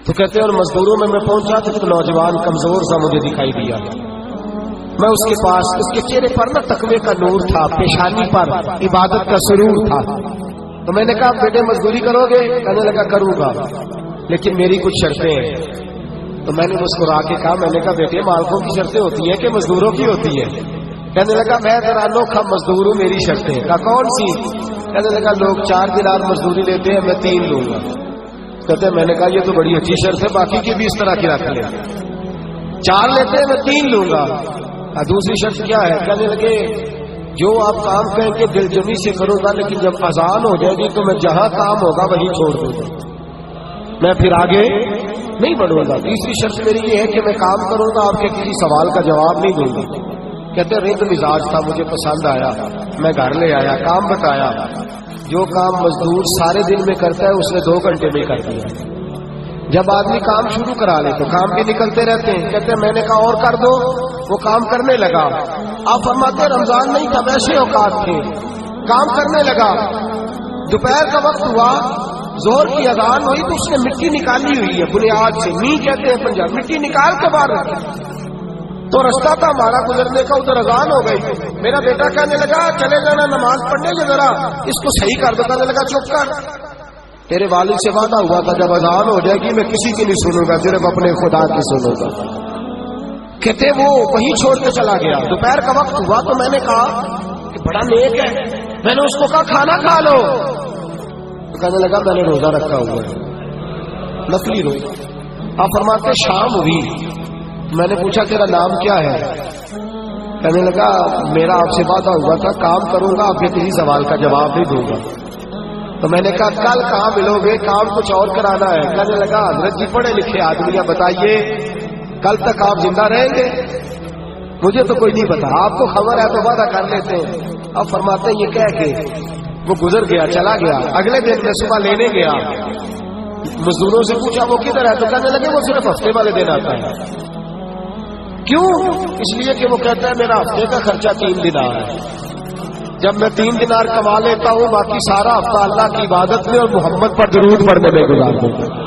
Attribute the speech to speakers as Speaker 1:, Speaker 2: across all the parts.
Speaker 1: تو کہتے ہیں اور مزدوروں میں پہنچا تو ایک نوجوان کمزور سا مجھے دکھائی دیا. میں اس کے پاس، اس کے چہرے پر نہ تقوی کا نور تھا، پیشانی پر عبادت کا سرور تھا. تو میں نے کہا بیٹے مزدوری کرو گے؟ کہنے لگا کروں گا لیکن میری کچھ شرطیں ہیں. تو میں نے مسکرا کے کہا، میں نے کہا بیٹے مالکوں کی شرطیں ہوتی ہیں کہ مزدوروں کی ہوتی ہیں؟ کہنے لگا میں ذرا انوکھا مزدور ہوں، میری شرطیں. کہا کون سی؟ کہنے لگا لوگ 4 دینار مزدوری لیتے ہیں، میں 3 لوں گا. کہتے ہیں میں نے کہا یہ تو بڑی اچھی شرط ہے، باقی کی بھی اس طرح کی رکھ لیں. 4 لیتے ہیں، میں 3 لوں گا. دوسری شرط کیا ہے؟ کہنے لگے جو آپ کام کہیں کہ دل جمی سے کروں گا، لیکن جب اذان ہو جائے گی تو میں جہاں کام ہوگا وہیں چھوڑ دوں گا، میں پھر آگے نہیں بڑھوں گا. تیسری شرط میری یہ ہے کہ میں کام کروں گا، آپ کے کسی سوال کا جواب نہیں دوں گا. کہتے رند مزاج تھا، مجھے پسند آیا، میں گھر لے آیا، کام بتایا. جو کام مزدور سارے دن میں کرتا ہے اس نے 2 گھنٹے میں کر دیا. جب آدمی کام شروع کرا لے تو کام بھی نکلتے رہتے ہیں. کہتے ہیں میں نے کہا اور کر دو، وہ کام کرنے لگا. آپ فرماتے رمضان نہیں تھا، ویسے اوقات تھے، کام کرنے لگا. دوپہر کا وقت ہوا، زہر کی اذان ہوئی تو اس نے مٹی نکالی ہوئی ہے بنیاد سے، می کہتے ہیں پنجاب، مٹی نکال کے باہر رکھی. تو رستہ تھا ہمارا گزرنے کا، ادھر اذان ہو گئی. میرا بیٹا کہنے لگا چلے جانا نماز پڑھنے کے، ذرا اس کو صحیح کر دو. کہنے لگا چپ کر، تیرے والد سے وعدہ ہوا تھا جب اذان ہو جائے گی میں کسی کی نہیں سنوں گا، صرف اپنے خدا کی سنوں گا. کہتے وہ وہیں چھوڑ کے چلا گیا. دوپہر کا وقت ہوا تو میں نے کہا کہ بڑا نیک ہے، میں نے اس کو کہا کھانا کھا لو. تو کہنے لگا میں نے روزہ رکھا ہوا ہے، نفلی روزہ. آپ فرماتے شام ہوئی، میں نے پوچھا تیرا نام کیا ہے؟ کہنے لگا میرا آپ سے وعدہ ہوا تھا کام کروں گا، آپ کے کسی سوال کا جواب نہیں دوں گا. تو میں نے کہا کل کہاں ملو گے؟ کام کچھ اور کرانا ہے. کہنے لگا حضرت جی پڑھے لکھے آدمی، بتائیے کل تک آپ زندہ رہیں گے؟ مجھے تو کوئی نہیں پتا، آپ کو خبر ہے تو وعدہ کر لیتے ہیں. اب فرماتے ہیں یہ کہہ کے وہ گزر گیا، چلا گیا. اگلے دن میں صبح لینے گیا، مزدوروں سے پوچھا وہ کدھر ہے؟ تو کہنے لگے وہ صرف ہفتے والے دن آتا ہے. کیوں؟ اس لیے کہ وہ کہتا ہے میرا ہفتے کا خرچہ 3 دینار ہے. جب میں 3 دینار کما لیتا ہوں باقی سارا ہفتہ اللہ کی عبادت میں اور محمد پر درود پڑھنے میں گزار دیتا ہوں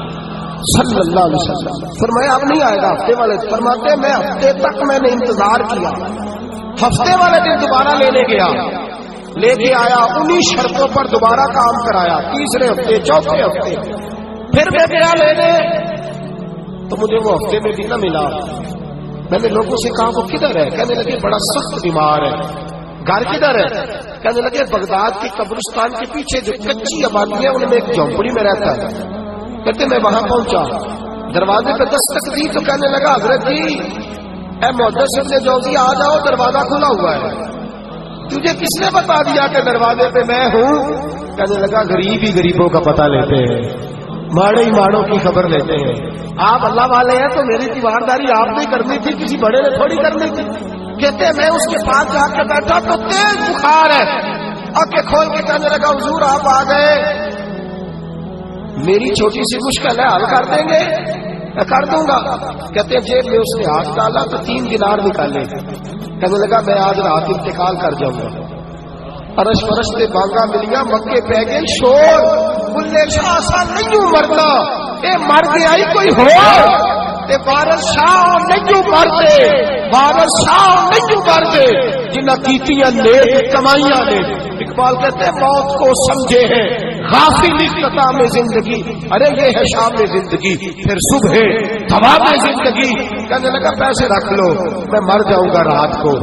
Speaker 1: صلی اللہ علیہ وسلم. فرمایا اب نہیں آئے گا ہفتے والے. فرماتے میں ہفتے تک میں نے انتظار کیا، ہفتے والے دن دوبارہ لینے گیا، لے کے آیا، انہی شرطوں پر دوبارہ کام کرایا. تیسرے ہفتے، چوتھے ہفتے پھر میں گیا لینے تو مجھے وہ ہفتے میں بھی نہ ملا. میں نے لوگوں سے کہا وہ کدھر ہے؟ کہنے لگے بڑا سخت بیمار ہے. گھر کدھر ہے؟ کہنے لگے بغداد کی قبرستان کے پیچھے جو کچی آبادی ہے ان میں ایک جھونپڑی میں رہتا ہے. کہتے میں وہاں پہنچا، دروازے پہ دستک دی تو کہنے لگا حضرت جی اے محدث ابن جوزی آ جاؤ، دروازہ کھلا ہوا ہے. تجھے کس نے بتا دیا کہ دروازے پہ میں ہوں؟ کہنے لگا غریب ہی غریبوں کا پتہ لیتے ہیں، ماڑے ہی ماڑوں کی خبر لیتے ہیں. آپ اللہ والے ہیں تو میری تیوارداری آپ نے کرنی تھی، کسی بڑے نے تھوڑی کرنی تھی. کہتے میں اس کے پاس جا کے بیٹھا تو تیز بخار ہے، آنکھیں کھول کے کہنے لگا حضور آپ آ گئے، میری چھوٹی سی مشکل ہے، حل کر دیں گے؟ میں کر دوں گا. کہتے ہیں جیب میں اس نے ہاتھ ڈالا تو 3 دینار نکالے. کہنے لگا میں آج رات انتقال کر جاؤں گا. ارش فرش سے بانگا ملیا، مکے پہ گئے شور، بلے شاہ سا نہیں مرنا، اے مر گیا ہی کوئی ہو، اے بارش شاہ نہیں مرتے، بارش شاہ نہیں مرتے جنہ کیتیاں نیک کمائیاں نے. اقبال کہتے ہیں موت کو سمجھے ہیں غافل اختتام زندگی، ارے یہ ہے شام زندگی پھر صبح دوام زندگی. کہنے لگا پیسے رکھ لو، میں مر جاؤں گا رات کو،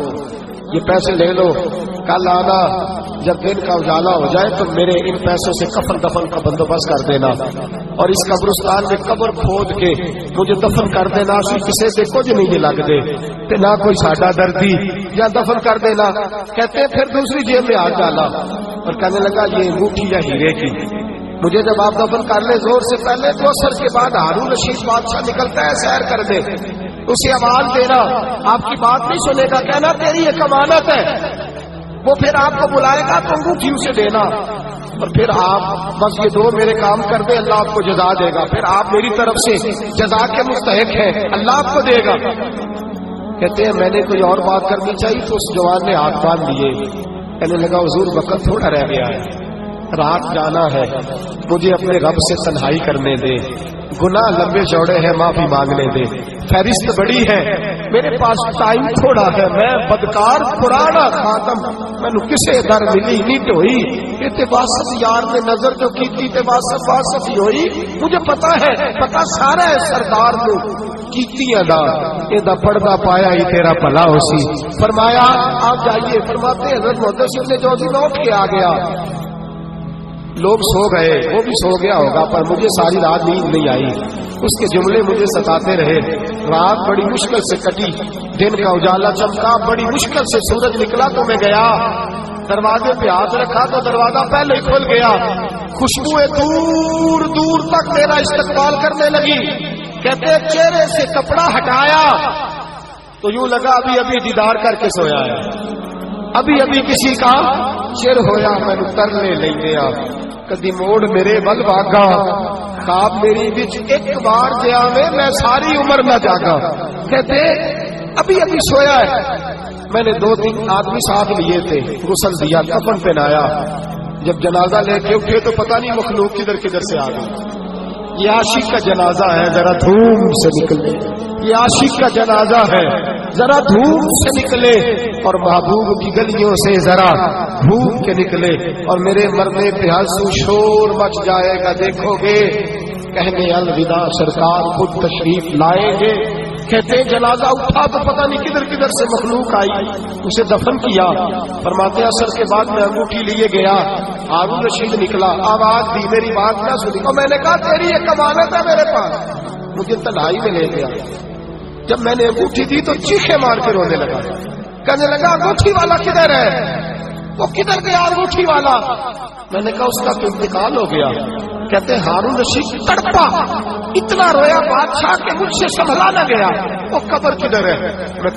Speaker 1: یہ پیسے لے لو، کل آنا جب دن کا اجالا ہو جائے تو میرے ان پیسوں سے کفن دفن کا بندوبست کر دینا، اور اس قبرستان میں قبر کھود کے مجھے دفن کر دینا. کسی سے کچھ نہیں لگ دے تے نہ کوئی ساڈا دردی، یا دفن کر دینا. کہتے ہیں پھر دوسری جیب میں ہاتھ ڈالا اور کہنے لگا یہ انگوٹھی یا ہیرے کی، مجھے جب آپ دفن کر لیں زور سے پہلے تو اثر کے بعد ہارون رشید بادشاہ نکلتا ہے سیر کر دے، اسے آواز دینا، آپ کی بات نہیں سنے گا، کہنا تیری ایک امانت ہے، وہ پھر آپ کو بلائے گا تو انگوٹھی اسے دینا، اور پھر آپ بس یہ 2 میرے کام کر دے، اللہ آپ کو جزا دے گا، پھر آپ میری طرف سے جزا کے مستحق ہیں، اللہ آپ کو دے گا. کہتے ہیں میں نے کوئی اور بات کرنی چاہیے تو اس جوان نے ہاتھ باندھ لیے. کہنے لگا حضور وقت تھوڑا رہ گیا ہے، رات جانا ہے، مجھے اپنے رب سے تنہائی کرنے دے، گناہ لمبے چوڑے ہیں معافی مانگنے دے، فہرست بڑی ہے، میرے پاس ٹائم تھوڑا ہے، میں بدکار پرانا خاتم، مینو کسے در ملی نہیں ٹوئی، یہ واسط یار نے نظر جو کی تھی واسط ہی ہوئی، مجھے پتا ہے، پتا سارا ہے سردار کو کیتی ادا یہ پردہ پایا ہی تیرا بھلا ہو سی۔ فرمایا آپ جائیے، فرماتے حضرت محدث ابن جوزی میں اٹھ کے آ گیا، لوگ سو گئے، وہ بھی سو گیا ہوگا، پر مجھے ساری رات نیند نہیں آئی، اس کے جملے مجھے ستاتے رہے، رات بڑی مشکل سے کٹی، دن کا اجالا چمکا، بڑی مشکل سے سورج نکلا تو میں گیا، دروازے پہ ہاتھ رکھا تو دروازہ پہلے ہی کھل گیا، خوشبوئیں دور دور تک میرا استقبال کرنے لگی، کہتے چہرے سے کپڑا ہٹایا تو یوں لگا ابھی ابھی دیدار کر کے سویا ہے، ابھی ابھی کسی کا چر ہویا، میں ترنے لے گیا، کدی موڑ میرے ول واگا، خواب میری بچ ایک بار جیا میں ساری عمر نہ جاگا، کہتے ابھی ابھی سویا ہے، میں نے 2-3 آدمی ساتھ لیے تھے، غسل دیا، کفن پہنایا، جب جنازہ لے کے اٹھے تو پتہ نہیں مخلوق کدھر کدھر سے آ گئی، یہ عاشق کا جنازہ ہے ذرا دھوم سے نکلے، یہ عاشق کا جنازہ ہے ذرا دھوم سے نکلے، اور محبوب کی گلیوں سے ذرا گھوم کے نکلے، اور میرے مرنے پہ ہنسو شور مچ جائے گا، دیکھو گے کہنے الوداع سرکار خود تشریف لائیں گے، کہتے جنازہ اٹھا تو پتہ نہیں کدھر کدھر سے مخلوق آئی، اسے دفن کیا، فرماتے اثر کے بعد میں انگوٹھی لیے گیا، ہارون رشید نکلا، آواز دی، میری بات نہ سنی، اور میں نے کہا تیری ایک امانت ہے میرے پاس، مجھے تنہائی میں لے گیا، جب میں نے انگوٹھی دی تو چیخے مار کے رونے لگا، کہنے لگا انگوٹھی والا کدھر ہے، وہ کدھر گیا انگوٹھی والا، میں نے کہا اس کا تو انتقال ہو گیا، کہتے ہارون رشید تڑپا، اتنا رویا بادشاہ کہ مجھ سے سنبھلا نہ گیا، وہ قبر کدھر ہے، میں